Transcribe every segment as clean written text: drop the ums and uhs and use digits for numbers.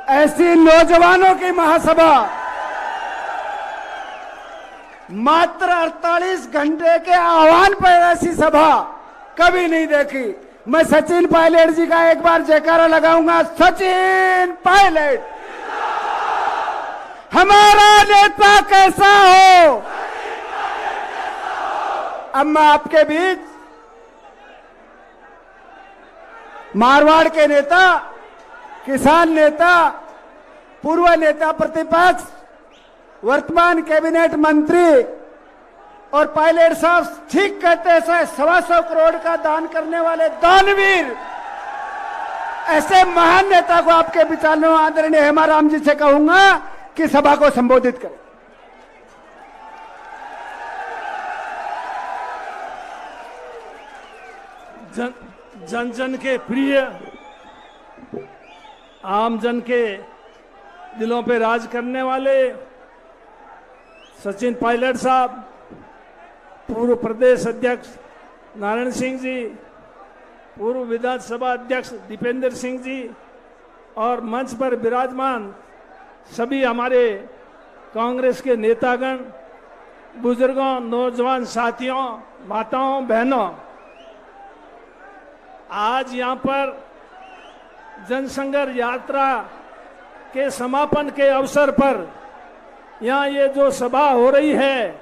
ऐसी नौजवानों की महासभा मात्र 48 घंटे के आह्वान पर ऐसी सभा कभी नहीं देखी। मैं सचिन पायलट जी का एक बार जयकारा लगाऊंगा। सचिन पायलट हमारा नेता कैसा हो। अब मैं आपके बीच मारवाड़ के नेता, किसान नेता, पूर्व नेता प्रतिपक्ष, वर्तमान कैबिनेट मंत्री और पायलट साहब ठीक कहते हैं, 125 करोड़ का दान करने वाले दानवीर, ऐसे महान नेता को आपके विचारों आदरणीय हेमाराम जी से कहूंगा कि सभा को संबोधित करें। जन जन के प्रिय, आम जन के दिलों पे राज करने वाले सचिन पायलट साहब, पूर्व प्रदेश अध्यक्ष नारायण सिंह जी, पूर्व विधानसभा अध्यक्ष दीपेंद्र सिंह जी और मंच पर विराजमान सभी हमारे कांग्रेस के नेतागण, बुजुर्गों, नौजवान साथियों, माताओं, बहनों, आज यहाँ पर जनसंघर्ष यात्रा के समापन के अवसर पर यहाँ ये जो सभा हो रही है,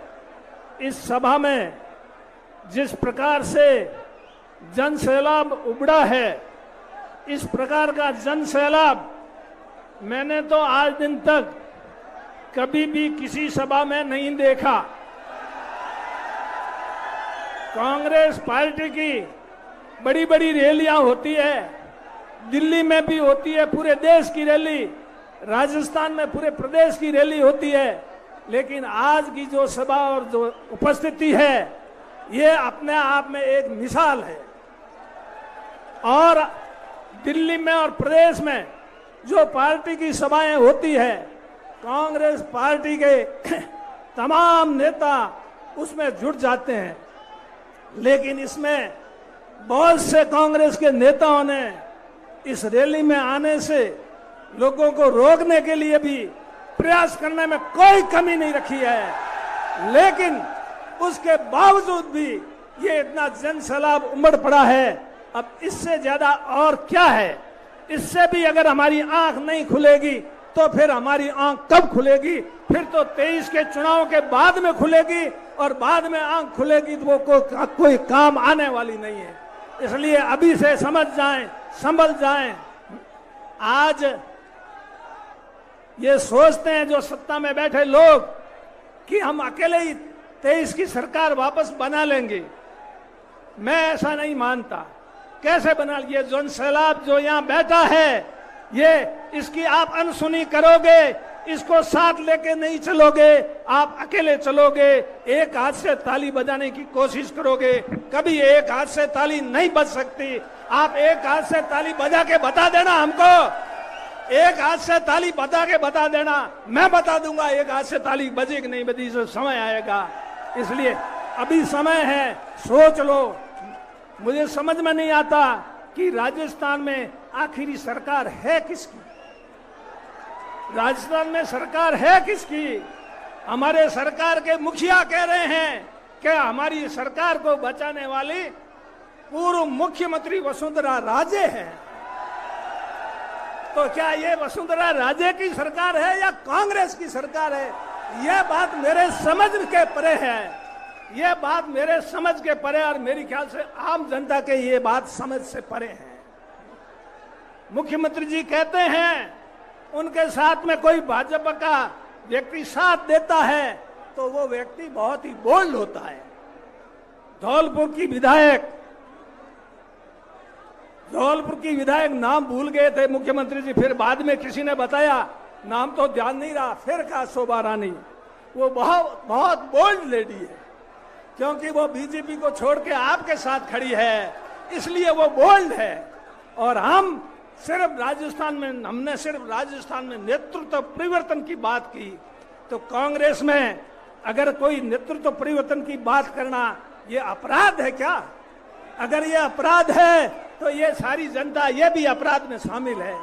इस सभा में जिस प्रकार से जन सैलाब उमड़ा है, इस प्रकार का जन सैलाब मैंने तो आज दिन तक कभी भी किसी सभा में नहीं देखा। कांग्रेस पार्टी की बड़ी बड़ी रैलियां होती है, दिल्ली में भी होती है, पूरे देश की रैली, राजस्थान में पूरे प्रदेश की रैली होती है, लेकिन आज की जो सभा और जो उपस्थिति है, ये अपने आप में एक मिसाल है। और दिल्ली में और प्रदेश में जो पार्टी की सभाएं होती है, कांग्रेस पार्टी के तमाम नेता उसमें जुट जाते हैं, लेकिन इसमें बहुत से कांग्रेस के नेताओं ने इस रैली में आने से लोगों को रोकने के लिए भी प्रयास करने में कोई कमी नहीं रखी है, लेकिन उसके बावजूद भी ये इतना जन सैलाब उमड़ पड़ा है। अब इससे ज्यादा और क्या है? इससे भी अगर हमारी आंख नहीं खुलेगी तो फिर हमारी आंख कब खुलेगी? फिर तो 23 के चुनाव के बाद में खुलेगी, और बाद में आंख खुलेगी तो वो कोई काम आने वाली नहीं है। इसलिए अभी से समझ जाएं, संभल जाएं। आज ये सोचते हैं जो सत्ता में बैठे लोग कि हम अकेले ही 23 की सरकार वापस बना लेंगे। मैं ऐसा नहीं मानता। कैसे बना लिए? जन सैलाब जो यहाँ बैठा है, ये इसकी आप अनसुनी करोगे, इसको साथ लेके नहीं चलोगे, आप अकेले चलोगे, एक हाथ से ताली बजाने की कोशिश करोगे, कभी एक हाथ से ताली नहीं बज सकती। आप एक हाथ से ताली बजा के बता देना हमको, एक हाथ से ताली बजा के बता देना, मैं बता दूंगा एक हाथ से ताली बजी कि नहीं बजी, जो समय आएगा। इसलिए अभी समय है, सोच लो। मुझे समझ में नहीं आता कि राजस्थान में आखिरी सरकार है किसकी? राजस्थान में सरकार है किसकी? हमारे सरकार के मुखिया कह रहे हैं कि हमारी सरकार को बचाने वाली पूर्व मुख्यमंत्री वसुंधरा राजे है। तो क्या ये वसुंधरा राजे की सरकार है या कांग्रेस की सरकार है? यह बात मेरे समझ के परे है, यह बात मेरे समझ के परे, और मेरे ख्याल से आम जनता के ये बात समझ से परे है। मुख्यमंत्री जी कहते हैं उनके साथ में कोई भाजपा का व्यक्ति साथ देता है तो वो व्यक्ति बहुत ही बोल्ड होता है। धौलपुर की विधायक नाम भूल गए थे मुख्यमंत्री जी, फिर बाद में किसी ने बताया, नाम तो ध्यान नहीं रहा, फिर कहा शोभा रानी। वो बहुत बोल्ड लेडी है, क्योंकि वो बीजेपी को छोड़ के आपके साथ खड़ी है, इसलिए वो बोल्ड है। और हमने सिर्फ राजस्थान में नेतृत्व परिवर्तन की बात की, तो कांग्रेस में अगर कोई नेतृत्व परिवर्तन की बात करना ये अपराध है क्या? अगर ये अपराध है तो ये सारी जनता ये भी अपराध में शामिल है।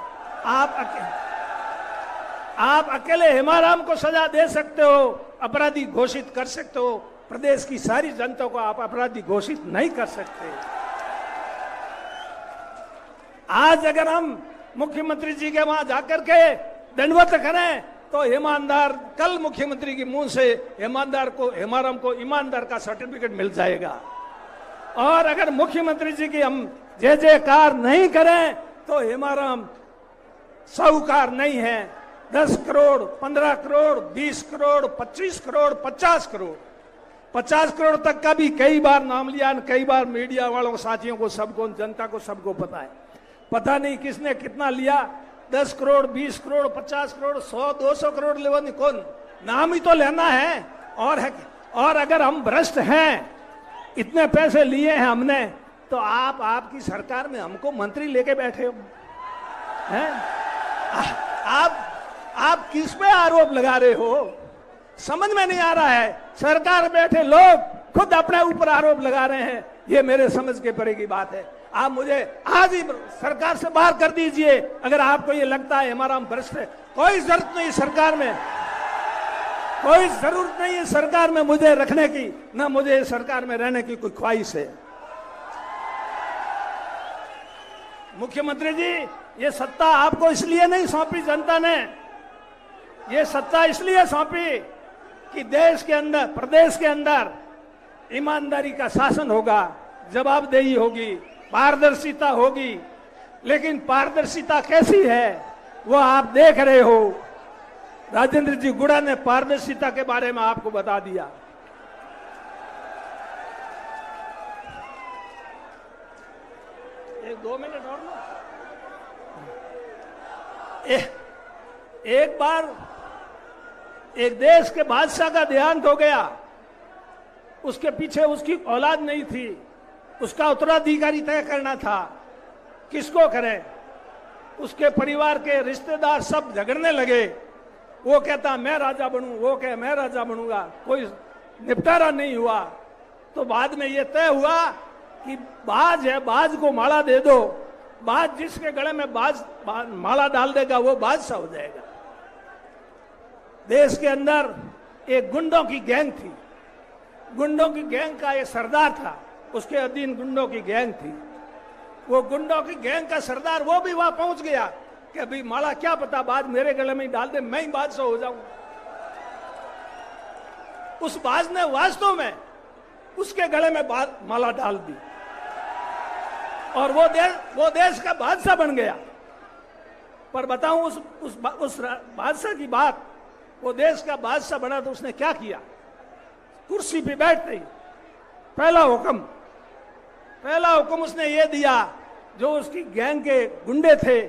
आप अकेले हेमाराम को सजा दे सकते हो, अपराधी घोषित कर सकते हो, प्रदेश की सारी जनता को आप अपराधी घोषित नहीं कर सकते। आज अगर हम मुख्यमंत्री जी के वहां जाकर के दंडवत करें तो ईमानदार, कल मुख्यमंत्री के मुंह से हेमाराम को ईमानदार का सर्टिफिकेट मिल जाएगा। और अगर मुख्यमंत्री जी की हम जय जयकार नहीं करें तो हेमाराम साहूकार नहीं है। 10 करोड़, 15 करोड़, 20 करोड़, 25 करोड़, 50 करोड़, 50 करोड़ तक का भी कई बार नाम लिया, कई बार मीडिया वालों साथियों को, सबको, जनता को, सबको पता है। पता नहीं किसने कितना लिया, 10 करोड़, 20 करोड़, 50 करोड़, 100, 200 करोड़ लेवल, कौन नाम ही तो लेना है। और अगर हम भ्रष्ट हैं, इतने पैसे लिए हैं हमने, तो आपकी सरकार में हमको मंत्री लेके बैठे हो हैं? आप किस पे आरोप लगा रहे हो, समझ में नहीं आ रहा है। सरकार बैठे लोग खुद अपने ऊपर आरोप लगा रहे हैं, ये मेरे समझ के परे की बात है। आप मुझे आज ही सरकार से बाहर कर दीजिए अगर आपको ये लगता है हमारा हम भ्रष्ट है। कोई जरूरत नहीं सरकार में, कोई जरूरत नहीं है सरकार में मुझे रखने की, ना मुझे सरकार में रहने की कोई ख्वाहिश है। मुख्यमंत्री जी, ये सत्ता आपको इसलिए नहीं सौंपी जनता ने, ये सत्ता इसलिए सौंपी कि देश के अंदर, प्रदेश के अंदर ईमानदारी का शासन होगा, जवाबदेही होगी, पारदर्शिता होगी। लेकिन पारदर्शिता कैसी है वो आप देख रहे हो। राजेंद्र जी गुड़ा ने पारदर्शिता के बारे में आपको बता दिया। एक 2 मिनट और लो। एक बार एक देश के बादशाह का देहांत हो गया, उसके पीछे उसकी औलाद नहीं थी, उसका उत्तराधिकारी तय करना था, किसको करें। उसके परिवार के रिश्तेदार सब झगड़ने लगे, वो कहता मैं राजा बनूं, वो कहे मैं राजा बनूंगा, कोई निपटारा नहीं हुआ। तो बाद में ये तय हुआ कि बाज है, बाज को माला दे दो, बाज जिसके गले में माला डाल देगा वो बादशाह हो जाएगा। देश के अंदर एक गुंडों की गैंग थी, गुंडों की गैंग का एक सरदार था, उसके अधीन गुंडों की गैंग थी। वो गुंडों की गैंग का सरदार वो भी वहां पहुंच गया कि अभी माला क्या पता बाज मेरे गले में डाल दे, मैं ही बादशाह हो जाऊं। उस बाज ने वास्तव में उसके गले में माला डाल दी और वो देश का बादशाह बन गया। पर बताऊं उस बादशाह की बात, वो देश का बादशाह बना तो उसने क्या किया। कुर्सी पे बैठते ही पहला हुक्म उसने ये दिया, जो उसकी गैंग के गुंडे थे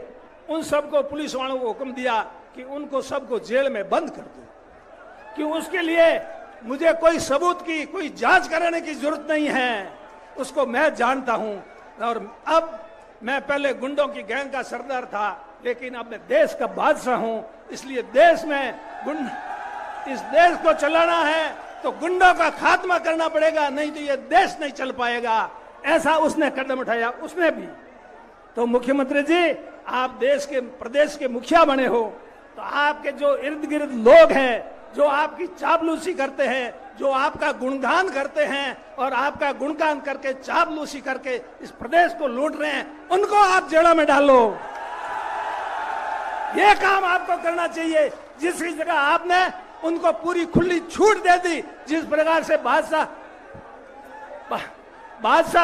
उन सबको, पुलिस वालों को हुक्म दिया कि उनको सबको जेल में बंद कर दो, क्यों उसके लिए मुझे कोई सबूत की, कोई जांच कराने की जरूरत नहीं है, उसको मैं जानता हूं। और अब मैं पहले गुंडों की गैंग का सरदार था, लेकिन अब मैं देश का बादशाह हूं, इसलिए देश में इस देश को चलाना है तो गुंडों का खात्मा करना पड़ेगा, नहीं तो ये देश नहीं चल पाएगा। ऐसा उसने कदम उठाया, उसने भी। तो मुख्यमंत्री जी, आप देश के, प्रदेश के मुखिया बने हो, तो आपके जो इर्द गिर्द लोग हैं, जो आपकी चापलूसी करते हैं, जो आपका गुणगान करते हैं और आपका गुणगान करके चापलूसी करके इस प्रदेश को लूट रहे हैं, उनको आप जेलों में डालो। ये काम आपको करना चाहिए। जिस जगह आपने उनको पूरी खुली छूट दे दी, जिस प्रकार से बादशाह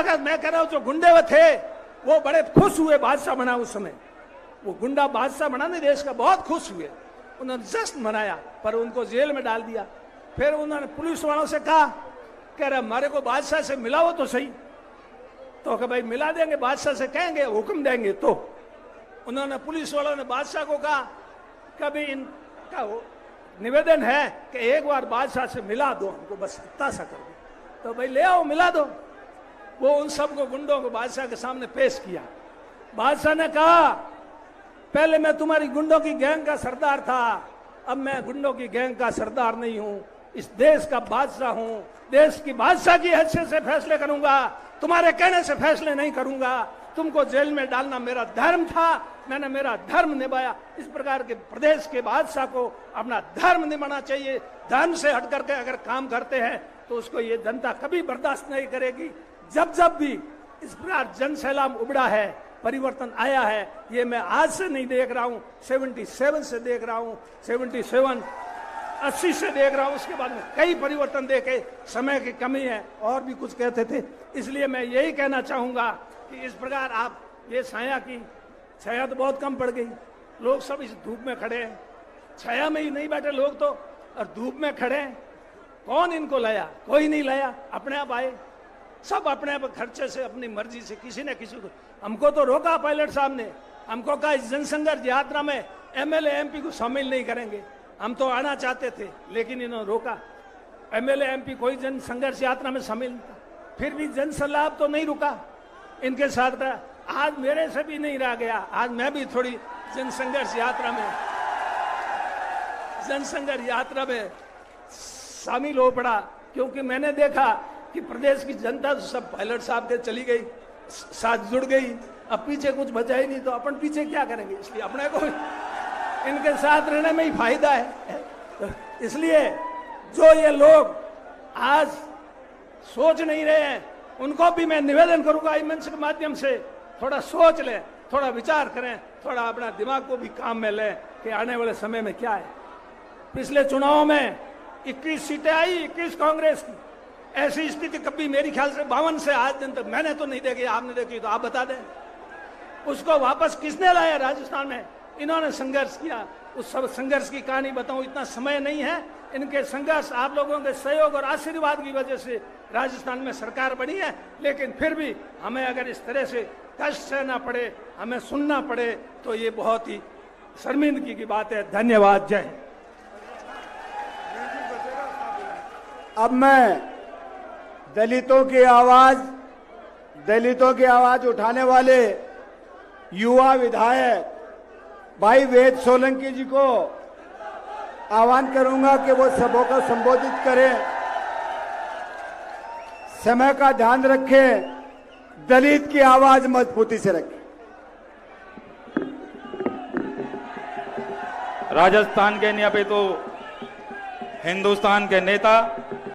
का, मैं कह रहा हूं जो गुंडे थे वो बड़े खुश हुए बादशाह बना। उस समय वो गुंडा बादशाह बना नहीं देश का, बहुत खुश हुए, उन्होंने जश्न मनाया, पर उनको जेल में डाल दिया। फिर उन्होंने पुलिस वालों से कहा, कह रहे हमारे को बादशाह से मिलाओ तो सही। तो कहा भाई मिला देंगे, बादशाह से कहेंगे, हुक्म देंगे। तो उन्होंने, पुलिस वालों ने बादशाह को कहा, कभी इनका निवेदन है कि एक बार बादशाह से मिला दो हमको, बस इतना सा कर दो। तो भाई ले आओ, मिला दो। वो उन सबको, गुंडों को बादशाह के सामने पेश किया। बादशाह ने कहा, पहले मैं तुम्हारी गुंडों की गैंग का सरदार था, अब मैं गुंडों की गैंग का सरदार नहीं हूं, इस देश का बादशाह हूं, देश की बादशाह की हैसियत से फैसले करूंगा, तुम्हारे कहने से फैसले नहीं करूंगा। तुमको जेल में डालना मेरा धर्म था, मैंने मेरा धर्म निभाया। इस प्रकार के प्रदेश के बादशाह को अपना धर्म निभाना चाहिए। धर्म से हट करके अगर काम करते हैं तो उसको ये जनता कभी बर्दाश्त नहीं करेगी। जब जब भी इस प्रकार जन सैलाब उबड़ा है, परिवर्तन आया है, ये मैं आज से नहीं देख रहा हूं, 77 से देख रहा हूं, 77 80 से देख रहा हूं। उसके बाद में कई परिवर्तन देखे, समय की कमी है और भी कुछ कहते थे। इसलिए मैं यही कहना चाहूंगा कि इस प्रकार आप ये छाया तो बहुत कम पड़ गई, लोग सब इस धूप में खड़े हैं, छाया में ही नहीं बैठे लोग तो, और धूप में खड़े हैं। कौन इनको लाया? कोई नहीं लाया, अपने आप आए, सब अपने आप खर्चे से, अपनी मर्जी से, किसी ने किसी को। हमको तो रोका पायलट साहब ने, हमको कहा इस जनसंघर्ष यात्रा में एमएलए एमपी को शामिल नहीं करेंगे। हम तो आना चाहते थे लेकिन इन्होंने रोका। एमएलए एमपी कोई जनसंघर्ष यात्रा में शामिल नहीं था, फिर भी जन सैलाब तो नहीं रुका इनके साथ का। आज मेरे से भी नहीं रह गया, आज मैं भी थोड़ी जनसंघर्ष यात्रा में शामिल हो पड़ा, क्योंकि मैंने देखा कि प्रदेश की जनता तो सब पायलट साहब के चली गई, साथ जुड़ गई, अब पीछे कुछ बचा ही नहीं, तो अपन पीछे क्या करेंगे? इसलिए अपने को इनके साथ रहने में ही फायदा है। तो इसलिए जो ये लोग आज सोच नहीं रहे हैं, उनको भी मैं निवेदन करूंगा इस मंच के माध्यम से, थोड़ा सोच लें, थोड़ा विचार करें, थोड़ा अपना दिमाग को भी काम में लें कि आने वाले समय में क्या है। पिछले चुनाव में 21 सीटें आई, 21 कांग्रेस की। ऐसी स्थिति कभी मेरी ख्याल से 52 से आज दिन तक मैंने तो नहीं देखी, आपने देखी तो आप बता दें। उसको वापस किसने लाया? राजस्थान में इन्होंने संघर्ष किया। उस सब संघर्ष की कहानी बताऊं, इतना समय नहीं है। इनके संघर्ष, आप लोगों के सहयोग और आशीर्वाद की वजह से राजस्थान में सरकार बनी है। लेकिन फिर भी हमें अगर इस तरह से कष्ट सहना पड़े, हमें सुनना पड़े, तो ये बहुत ही शर्मिंदगी की बात है। धन्यवाद। जय हिंद। अब मैं दलितों की आवाज उठाने वाले युवा विधायक भाई वेद सोलंकी जी को आह्वान करूंगा कि वो सबों को संबोधित करें। समय का ध्यान रखें, दलित की आवाज मजबूती से रखें। राजस्थान के नहीं, अभी तो हिंदुस्तान के नेता